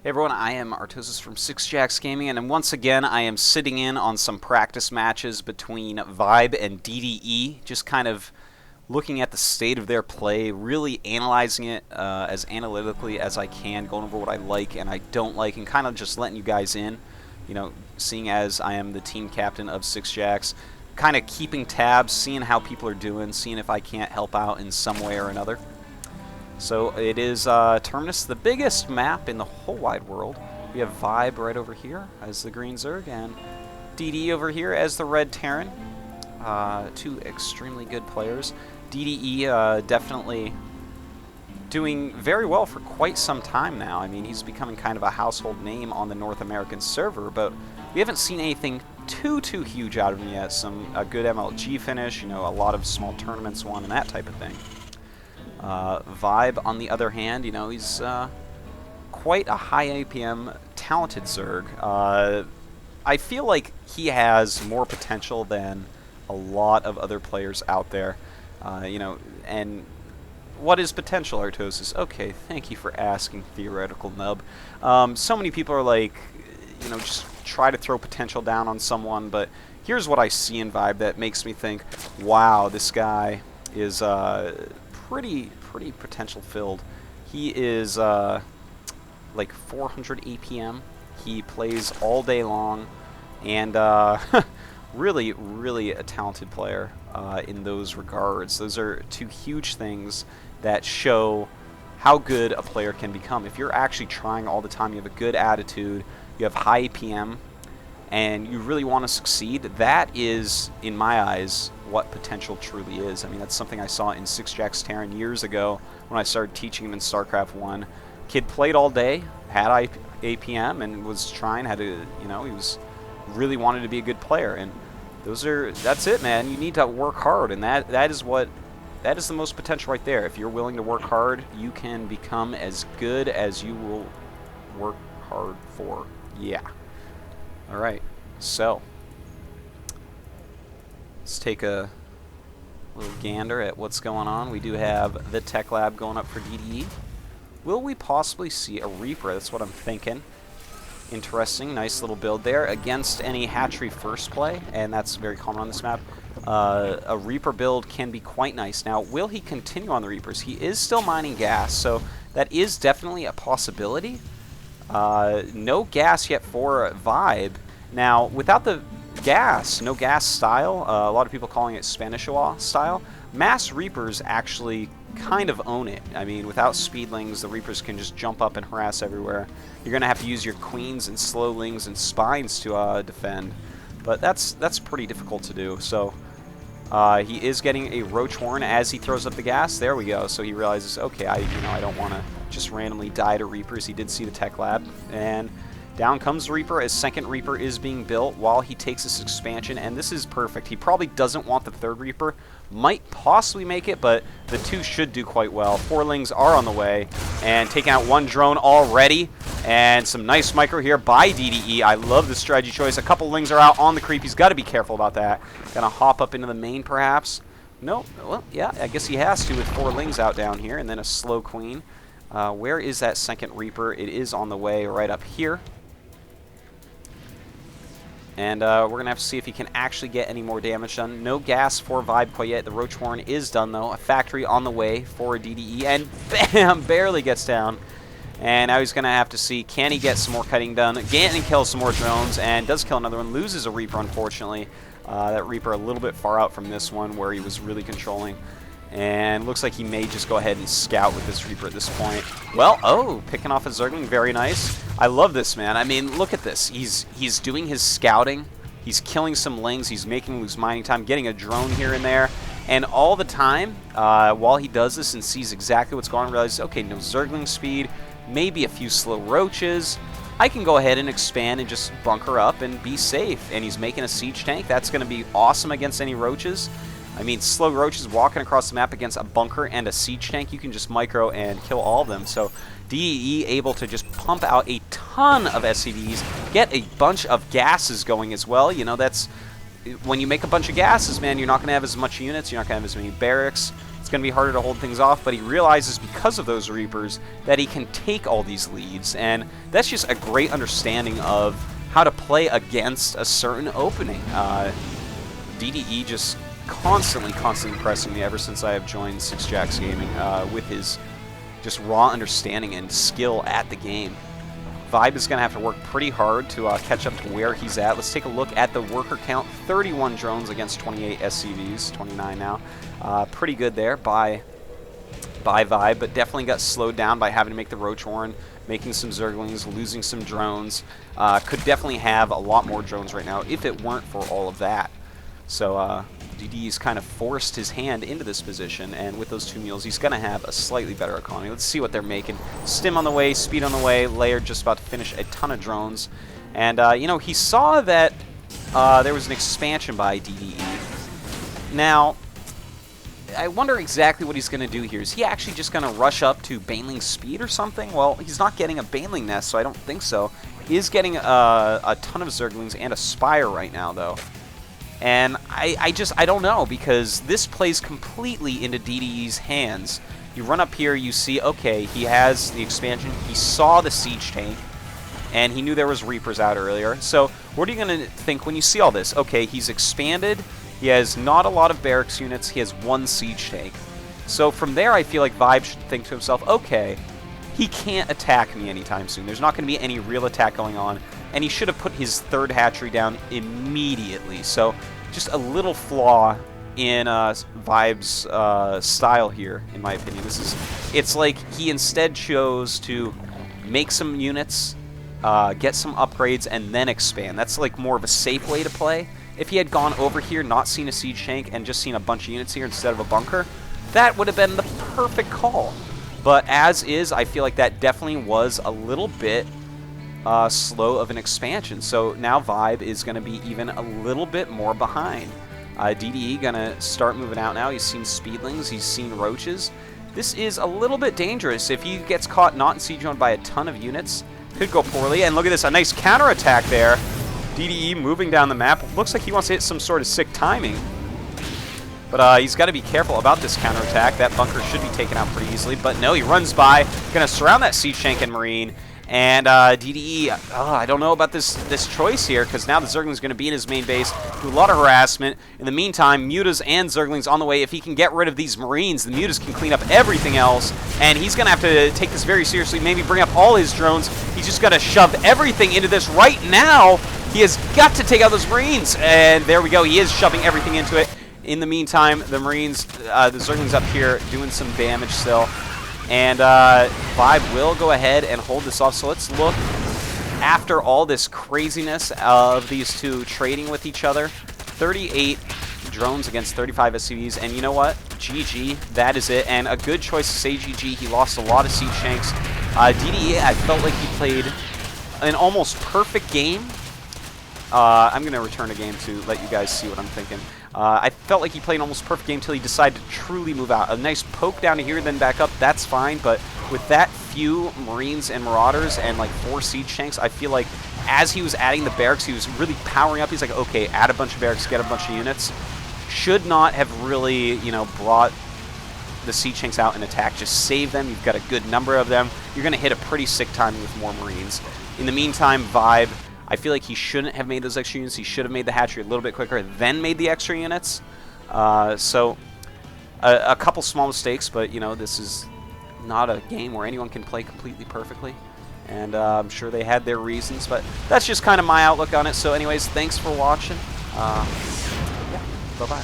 Hey everyone, I am Artosis from SixJax Gaming, and once again I am sitting in on some practice matches between ViBE and DDE, just kind of looking at the state of their play, really analyzing it as analytically as I can, going over what I like and I don't like, and kind of just letting you guys in, you know, seeing as I am the team captain of SixJax, kind of keeping tabs, seeing how people are doing, seeing if I can't help out in some way or another. So it is Terminus, the biggest map in the whole wide world. We have ViBE right over here as the green Zerg, and DDE over here as the red Terran. Two extremely good players. DDE definitely doing very well for quite some time now. I mean, he's becoming kind of a household name on the North American server, but we haven't seen anything too huge out of him yet. A good MLG finish, you know, a lot of small tournaments won and that type of thing. ViBE, on the other hand, you know, he's quite a high APM talented Zerg. I feel like he has more potential than a lot of other players out there. You know, and what is potential, Artosis? Okay, thank you for asking, theoretical nub. So many people are like, you know, just try to throw potential down on someone, but here's what I see in ViBE that makes me think, wow, this guy is pretty potential filled. He is like 400 APM. He plays all day long, and really a talented player in those regards. Those are two huge things that show how good a player can become. If you're actually trying all the time, you have a good attitude, you have high APM, and you really want to succeed, that is, in my eyes, what potential truly is. I mean, that's something I saw in SixJax Terran years ago when I started teaching him in StarCraft 1. Kid played all day, had APM, and was trying, had to, you know, he was really wanted to be a good player. And that's it, man. You need to work hard, and that is the most potential right there. If you're willing to work hard, you can become as good as you will work hard for. Yeah. Alright, so let's take a little gander at what's going on. We do have the Tech Lab going up for DDE. Will we possibly see a Reaper? That's what I'm thinking. Interesting, nice little build there against any hatchery first play, and that's very common on this map. A Reaper build can be quite nice. Now, will he continue on the Reapers? He is still mining gas, so that is definitely a possibility. No gas yet for ViBE. Now, without the gas, no gas style, a lot of people calling it Spanish-Oa style, mass Reapers actually kind of own it. I mean, without speedlings, the Reapers can just jump up and harass everywhere. You're going to have to use your queens and slowlings and spines to defend, but that's pretty difficult to do. So he is getting a roach horn as he throws up the gas. There we go. So he realizes, okay, I don't want to just randomly die to Reapers. He did see the Tech Lab, and down comes the Reaper as second Reaper is being built while he takes this expansion, and this is perfect. He probably doesn't want the third Reaper. Might possibly make it, but the two should do quite well. Four lings are on the way, and taking out one drone already, and some nice micro here by DDE. I love the strategy choice. A couple lings are out on the creep. He's got to be careful about that. Gonna hop up into the main, perhaps. No, well, yeah, I guess he has to with four lings out down here, and then a slow queen. Where is that second Reaper? It is on the way right up here. And we're going to have to see if he can actually get any more damage done. No gas for ViBE quite yet. The Roach Horn is done, though. A factory on the way for DDE. And bam! Barely gets down. And now he's going to have to see, can he get some more cutting done? Ganton kills some more drones and does kill another one. Loses a Reaper, unfortunately. That Reaper a little bit far out from this one where he was really controlling. And looks like he may just go ahead and scout with this Reaper at this point. Well, oh, picking off a Zergling, very nice. I love this, man. I mean, look at this. He's doing his scouting. He's killing some lings. He's making lose mining time, getting a drone here and there. And all the time, while he does this and sees exactly what's going on, realizes, okay, no Zergling speed, maybe a few slow roaches. I can go ahead and expand and just bunker up and be safe. And he's making a siege tank. That's going to be awesome against any roaches. I mean, slow roaches walking across the map against a bunker and a siege tank, you can just micro and kill all of them. So DDE able to just pump out a ton of SCVs, get a bunch of gases going as well. You know, that's when you make a bunch of gases, man, you're not going to have as much units, you're not going to have as many barracks. It's it's going to be harder to hold things off, but he realizes because of those Reapers that he can take all these leads, and that's just a great understanding of how to play against a certain opening. DDE just constantly impressing me ever since I have joined SixJax Gaming with his just raw understanding and skill at the game. ViBE is going to have to work pretty hard to catch up to where he's at. Let's take a look at the worker count. 31 drones against 28 SCVs, 29 now. Pretty good there by ViBE, but definitely got slowed down by having to make the Roach Warren, making some Zerglings, losing some drones. Could definitely have a lot more drones right now if it weren't for all of that. So DDE's kind of forced his hand into this position, and with those 2 mules, he's going to have a slightly better economy. Let's see what they're making. Stim on the way, speed on the way, Laird just about to finish a ton of drones. And, you know, he saw that there was an expansion by DDE. Now, I wonder exactly what he's going to do here. Is he actually just going to rush up to Baneling speed or something? Well, he's not getting a Baneling nest, so I don't think so. He is getting a ton of Zerglings and a Spire right now, though. And I don't know, because this plays completely into DDE's hands. You run up here, you see, okay, he has the expansion. He saw the siege tank, and he knew there was Reapers out earlier. So what are you going to think when you see all this? Okay, he's expanded. He has not a lot of barracks units. He has 1 siege tank. So from there, I feel like ViBE should think to himself, okay, he can't attack me anytime soon. There's not going to be any real attack going on. And he should have put his 3rd hatchery down immediately. So just a little flaw in ViBE's style here, in my opinion. It's like he instead chose to make some units, get some upgrades, and then expand. That's like more of a safe way to play. If he had gone over here, not seen a siege tank, and just seen a bunch of units here instead of a bunker, that would have been the perfect call. But as is, I feel like that definitely was a little bit slow of an expansion. So now ViBE is going to be even a little bit more behind. DDE going to start moving out now. He's seen Speedlings. He's seen Roaches. This is a little bit dangerous. If he gets caught not in siege owned by a ton of units, could go poorly. And look at this, a nice counterattack there. DDE moving down the map. Looks like he wants to hit some sort of sick timing. But he's got to be careful about this counterattack. That bunker should be taken out pretty easily. But no, he runs by. Going to surround that siege tank and Marine. And DDE, I don't know about this choice here, because now the Zergling's going to be in his main base, do a lot of harassment. In the meantime, Mutas and Zergling's on the way. If he can get rid of these Marines, the Mutas can clean up everything else, and he's going to have to take this very seriously, maybe bring up all his drones. He's just got to shove everything into this right now. He has got to take out those Marines, and there we go. He is shoving everything into it. In the meantime, the Marines, the Zergling's up here doing some damage still. And ViBE will go ahead and hold this off. So let's look after all this craziness of these two trading with each other. 38 drones against 35 SCVs. And you know what? GG. That is it. And a good choice to say GG. He lost a lot of siege tanks. DDE, I felt like he played an almost perfect game. I'm going to return a game to let you guys see what I'm thinking. I felt like he played an almost perfect game until he decided to truly move out. A nice poke down to here, then back up, that's fine. But with that few Marines and Marauders and like 4 siege tanks, I feel like as he was adding the barracks, he was really powering up. He's like, okay, add a bunch of barracks, get a bunch of units. Should not have really, you know, brought the siege tanks out and attack. Just save them. You've got a good number of them. You're going to hit a pretty sick timing with more Marines. In the meantime, ViBE, I feel like he shouldn't have made those extra units. He should have made the hatchery a little bit quicker, then made the extra units. So a couple small mistakes, but you know, this is not a game where anyone can play completely perfectly. And I'm sure they had their reasons, but that's just kind of my outlook on it. So anyways, thanks for watching. Yeah, bye-bye.